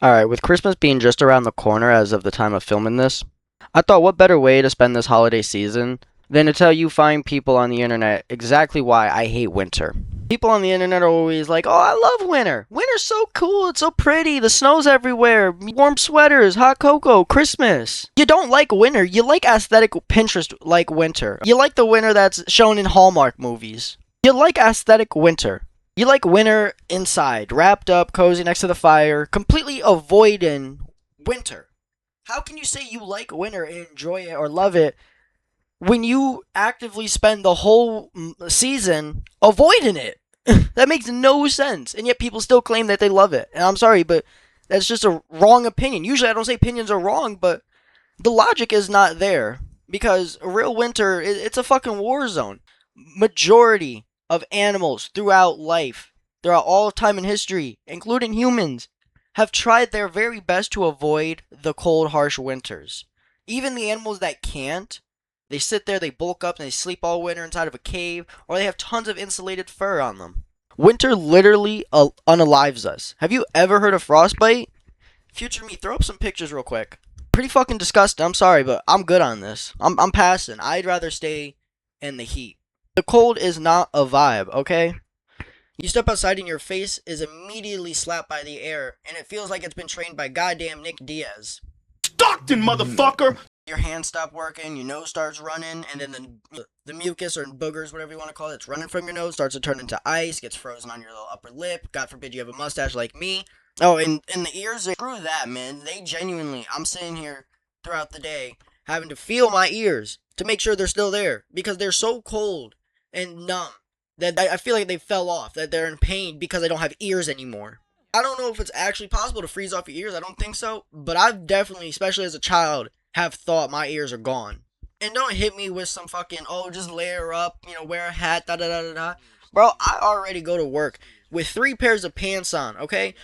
Alright, with Christmas being just around the corner as of the time of filming this, I thought what better way to spend this holiday season than to tell you fine people on the internet exactly why I hate winter. People on the internet are always like, oh, I love winter. Winter's so cool. It's so pretty. The snow's everywhere. Warm sweaters, hot cocoa, Christmas. You don't like winter. You like aesthetic Pinterest like winter. You like the winter that's shown in Hallmark movies. You like aesthetic winter. You like winter inside, wrapped up, cozy next to the fire, completely avoiding winter. How can you say you like winter and enjoy it or love it when you actively spend the whole season avoiding it? That makes no sense. And yet people still claim that they love it. And I'm sorry, but that's just a wrong opinion. Usually I don't say opinions are wrong, but the logic is not there. Because real winter, it's a fucking war zone. Majority of animals throughout life, throughout all time in history, including humans, have tried their very best to avoid the cold, harsh winters. Even the animals that can't, they sit there, they bulk up, and they sleep all winter inside of a cave, or they have tons of insulated fur on them. Winter literally unalives us. Have you ever heard of frostbite? Future me, throw up some pictures real quick. Pretty fucking disgusting. I'm sorry, but I'm good on this. I'm passing. I'd rather stay in the heat. The cold is not a vibe, okay? You step outside and your face is immediately slapped by the air, and it feels like it's been trained by goddamn Nick Diaz. Stockton, motherfucker! Your hands stop working, your nose starts running, and then the mucus or boogers, whatever you want to call it, that's running from your nose starts to turn into ice, gets frozen on your little upper lip. God forbid you have a mustache like me. Oh, and the ears, screw that, man. They genuinely, I'm sitting here throughout the day having to feel my ears to make sure they're still there because they're so cold and numb that I feel like they fell off, that they're in pain because I don't have ears anymore. I don't know if it's actually possible to freeze off your ears. I don't think so. But I've definitely, especially as a child, have thought my ears are gone. And don't hit me with some fucking, oh, just layer up, wear a hat, da da da da da. Bro, I already go to work with 3 pairs of pants on, okay?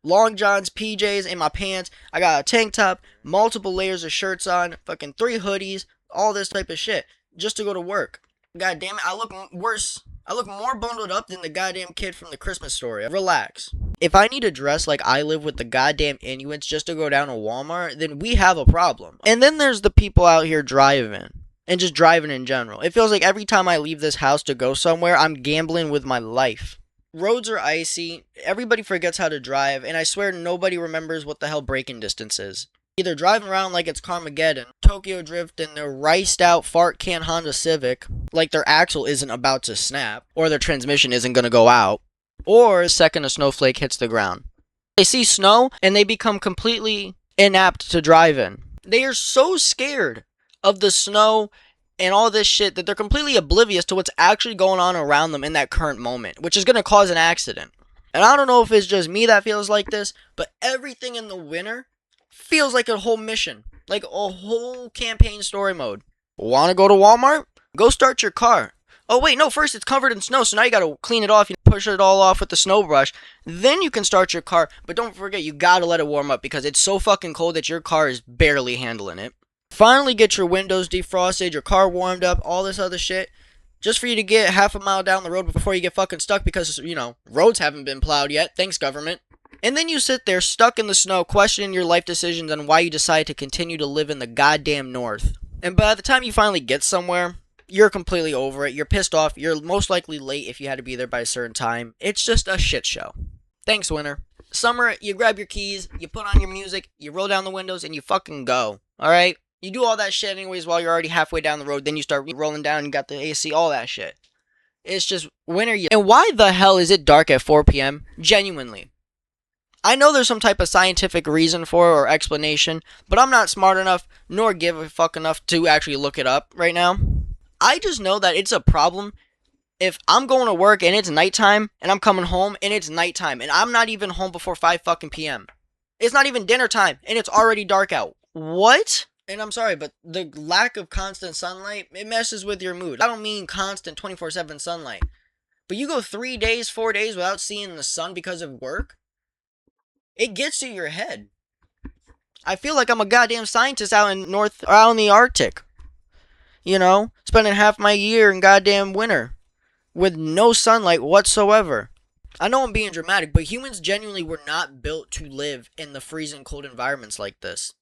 Long johns, PJs, and my pants. I got a tank top, multiple layers of shirts on, fucking 3 hoodies, all this type of shit, just to go to work. God damn it, I look worse. I look more bundled up than the goddamn kid from the Christmas Story. Relax. If I need to dress like I live with the goddamn Inuits just to go down to Walmart, then we have a problem. And then there's the people out here driving. And just driving in general. It feels like every time I leave this house to go somewhere, I'm gambling with my life. Roads are icy, everybody forgets how to drive, and I swear nobody remembers what the hell braking distance is. Either driving around like it's Carmageddon, Tokyo Drift in their riced out fart can Honda Civic, like their axle isn't about to snap, or their transmission isn't gonna go out, or the second a snowflake hits the ground. They see snow and they become completely inapt to drive in. They are so scared of the snow and all this shit that they're completely oblivious to what's actually going on around them in that current moment, which is gonna cause an accident. And I don't know if it's just me that feels like this, but everything in the winter feels like a whole mission, like a whole campaign story mode. Want to go to Walmart? Go start your car. Oh wait, no, first it's covered in snow, so now you gotta clean it off, you push it all off with the snow brush, then you can start your car, but don't forget you gotta let it warm up because it's so fucking cold that your car is barely handling it. Finally get your windows defrosted, your car warmed up, all this other shit, just for you to get half a mile down the road before you get fucking stuck because, roads haven't been plowed yet, thanks government. And then you sit there stuck in the snow questioning your life decisions and why you decide to continue to live in the goddamn north. And by the time you finally get somewhere, you're completely over it. You're pissed off. You're most likely late if you had to be there by a certain time. It's just a shit show. Thanks, winter. Summer, you grab your keys, you put on your music, you roll down the windows, and you fucking go. Alright? You do all that shit anyways while you're already halfway down the road. Then you start rolling down and you got the AC, all that shit. It's just winter. And why the hell is it dark at 4 p.m.? Genuinely. I know there's some type of scientific reason for it or explanation, but I'm not smart enough nor give a fuck enough to actually look it up right now. I just know that it's a problem if I'm going to work and it's nighttime and I'm coming home and it's nighttime and I'm not even home before 5 fucking p.m. It's not even dinner time and it's already dark out. What? And I'm sorry, but the lack of constant sunlight, it messes with your mood. I don't mean constant 24/7 sunlight. But you go 3 days, 4 days without seeing the sun because of work? It gets to your head. I feel like I'm a goddamn scientist out in the Arctic. Spending half my year in goddamn winter with no sunlight whatsoever. I know I'm being dramatic, but humans genuinely were not built to live in the freezing cold environments like this.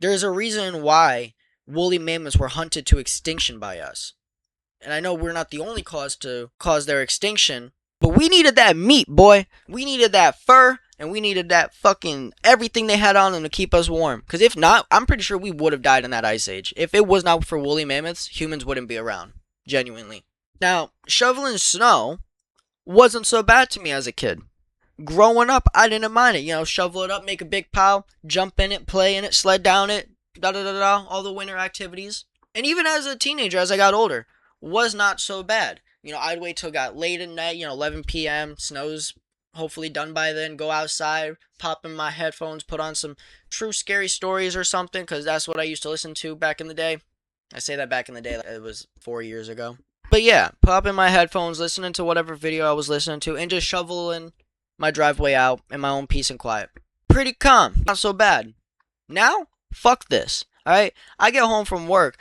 There's a reason why woolly mammoths were hunted to extinction by us. And I know we're not the only cause to cause their extinction, but we needed that meat, boy. We needed that fur, and we needed that fucking everything they had on them to keep us warm. Because if not, I'm pretty sure we would have died in that ice age. If it was not for woolly mammoths, humans wouldn't be around. Genuinely. Now, shoveling snow wasn't so bad to me as a kid. Growing up, I didn't mind it. You know, shovel it up, make a big pile, jump in it, play in it, sled down it, da da da da, all the winter activities. And even as a teenager, as I got older, was not so bad. You know, I'd wait till it got late at night, 11 p.m., snow's hopefully done by then, go outside, pop in my headphones, put on some true scary stories or something, because that's what I used to listen to back in the day. I say that back in the day, it was 4 years ago. But yeah, pop in my headphones, listening to whatever video I was listening to, and just shoveling my driveway out in my own peace and quiet. Pretty calm, not so bad. Now, fuck this. Alright? I get home from work.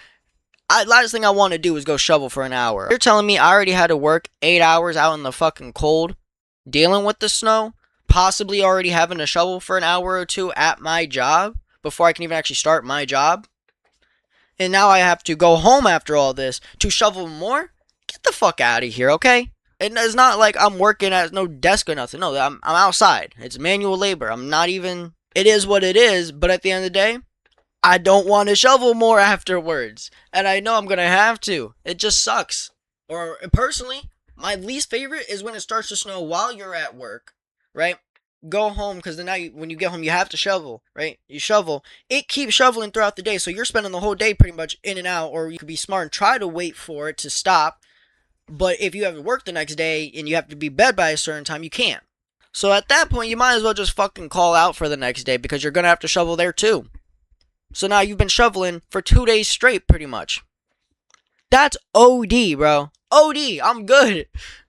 Last thing I want to do is go shovel for an hour. You're telling me I already had to work 8 hours out in the fucking cold, dealing with the snow, possibly already having to shovel for an hour or two at my job before I can even actually start my job? And now I have to go home after all this to shovel more? Get the fuck out of here, okay? And it's not like I'm working at no desk or nothing. No, I'm outside. It's manual labor. I'm not even... It is what it is, but at the end of the day, I don't want to shovel more afterwards. And I know I'm going to have to. It just sucks. Or personally, my least favorite is when it starts to snow while you're at work, right? Go home, because then now when you get home, you have to shovel, right? You shovel. It keeps shoveling throughout the day, so you're spending the whole day pretty much in and out, or you could be smart and try to wait for it to stop. But if you have to work the next day and you have to be bed by a certain time, you can't. So at that point, you might as well just fucking call out for the next day, because you're going to have to shovel there too. So now you've been shoveling for 2 days straight, pretty much. That's OD, bro. OD. I'm good.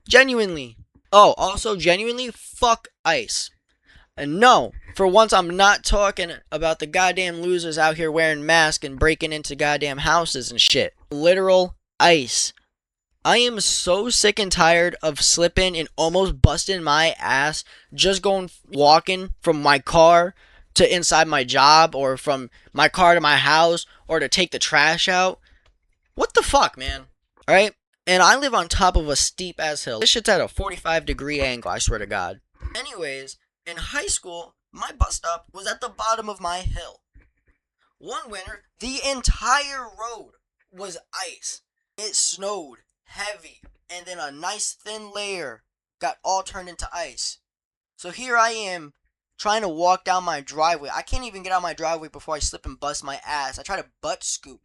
Genuinely. Oh, also, genuinely, fuck ice. And no, for once, I'm not talking about the goddamn losers out here wearing masks and breaking into goddamn houses and shit. Literal ice. I am so sick and tired of slipping and almost busting my ass just walking from my car to inside my job, or from my car to my house, or to take the trash out. What the fuck, man? Alright? And I live on top of a steep ass hill. This shit's at a 45-degree angle, I swear to God. Anyways, in high school, my bus stop was at the bottom of my hill. One winter, the entire road was ice. It snowed heavy, and then a nice thin layer got all turned into ice. So here I am, trying to walk down my driveway. I can't even get out my driveway before I slip and bust my ass. I try to butt scoop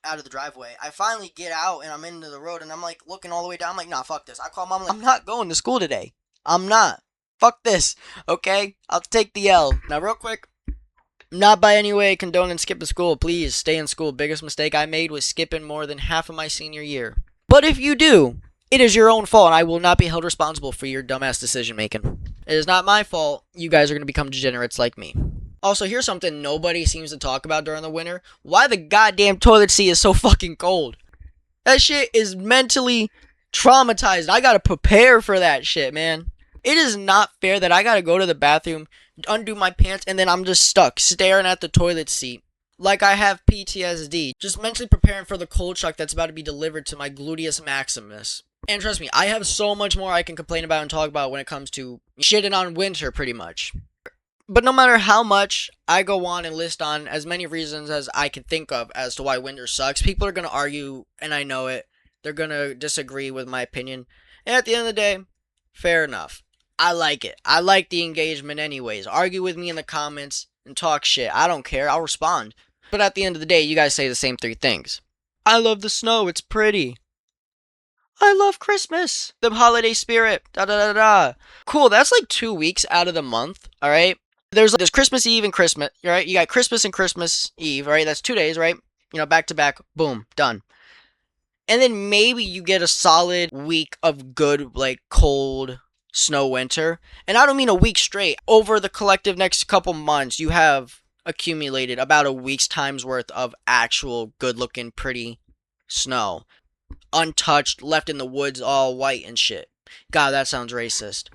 out of the driveway. I finally get out and I'm into the road, and I'm like looking all the way down. I'm like, nah, fuck this. I call mom. I'm not going to school today. I'm not. Fuck this. Okay? I'll take the L. Now, real quick. Not by any way condoning skipping school. Please stay in school. Biggest mistake I made was skipping more than half of my senior year. But if you do, it is your own fault, and I will not be held responsible for your dumbass decision making. It is not my fault. You guys are going to become degenerates like me. Also, here's something nobody seems to talk about during the winter. Why the goddamn toilet seat is so fucking cold. That shit is mentally traumatized. I gotta prepare for that shit, man. It is not fair that I gotta go to the bathroom, undo my pants, and then I'm just stuck staring at the toilet seat like I have PTSD. Just mentally preparing for the cold shock that's about to be delivered to my gluteus maximus. And trust me, I have so much more I can complain about and talk about when it comes to shitting on winter, pretty much. But no matter how much I go on and list on as many reasons as I can think of as to why winter sucks, people are going to argue, and I know it. They're going to disagree with my opinion. And at the end of the day, fair enough. I like it. I like the engagement anyways. Argue with me in the comments and talk shit. I don't care. I'll respond. But at the end of the day, you guys say the same three things. I love the snow. It's pretty. I love Christmas. The holiday spirit. Da da da da. Cool. That's like 2 weeks out of the month. All right. There's Christmas Eve and Christmas. Right. You got Christmas and Christmas Eve. Right. That's 2 days. Right. Back to back. Boom. Done. And then maybe you get a solid week of good, like, cold snow winter. And I don't mean a week straight. Over the collective next couple months, you have accumulated about a week's time's worth of actual good looking, pretty snow. Untouched, left in the woods all white and shit. God, that sounds racist.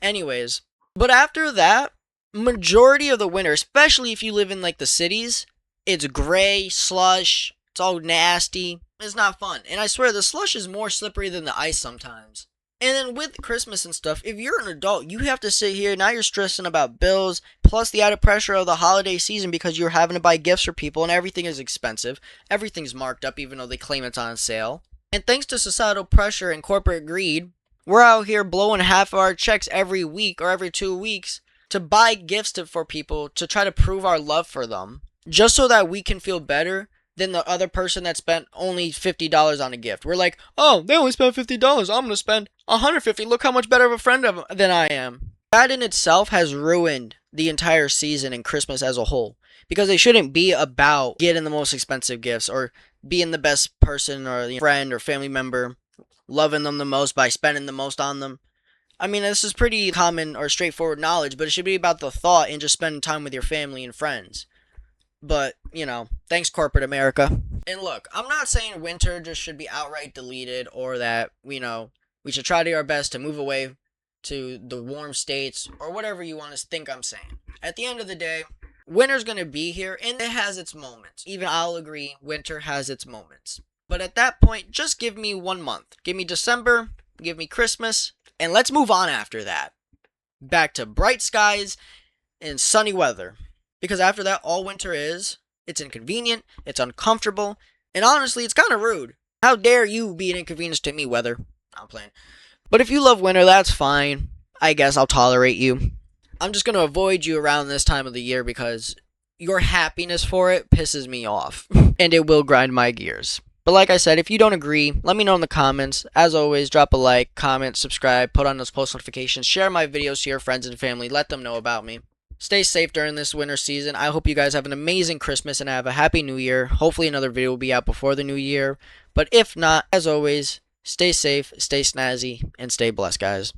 Anyways, but after that, majority of the winter, especially if you live in like the cities, it's gray, slush, it's all nasty. It's not fun. And I swear the slush is more slippery than the ice sometimes. And then with Christmas and stuff, if you're an adult, you have to sit here. Now you're stressing about bills, plus the added pressure of the holiday season because you're having to buy gifts for people and everything is expensive. Everything's marked up even though they claim it's on sale. And thanks to societal pressure and corporate greed, we're out here blowing half of our checks every week or every 2 weeks to buy gifts for people to try to prove our love for them. Just so that we can feel better than the other person that spent only $50 on a gift. We're like, oh, they only spent $50. I'm going to spend $150. Look how much better of a friend than I am. That in itself has ruined the entire season and Christmas as a whole. Because it shouldn't be about getting the most expensive gifts or being the best person or the friend or family member, loving them the most by spending the most on them. I mean, this is pretty common or straightforward knowledge, but it should be about the thought and just spending time with your family and friends. But, thanks corporate America. And look, I'm not saying winter just should be outright deleted or that, we should try to do our best to move away to the warm states or whatever you want to think I'm saying. At the end of the day, winter's going to be here and it has its moments. Even I'll agree, winter has its moments. But at that point, just give me 1 month. Give me December, give me Christmas, and let's move on after that. Back to bright skies and sunny weather. Because after that, all winter is, it's inconvenient, it's uncomfortable, and honestly, it's kind of rude. How dare you be an inconvenience to me, weather? I'm playing. But if you love winter, that's fine. I guess I'll tolerate you. I'm just going to avoid you around this time of the year because your happiness for it pisses me off. And it will grind my gears. But like I said, if you don't agree, let me know in the comments. As always, drop a like, comment, subscribe, put on those post notifications, share my videos to your friends and family, let them know about me. Stay safe during this winter season. I hope you guys have an amazing Christmas and have a happy new year. Hopefully another video will be out before the new year. But if not, as always, stay safe, stay snazzy, and stay blessed, guys.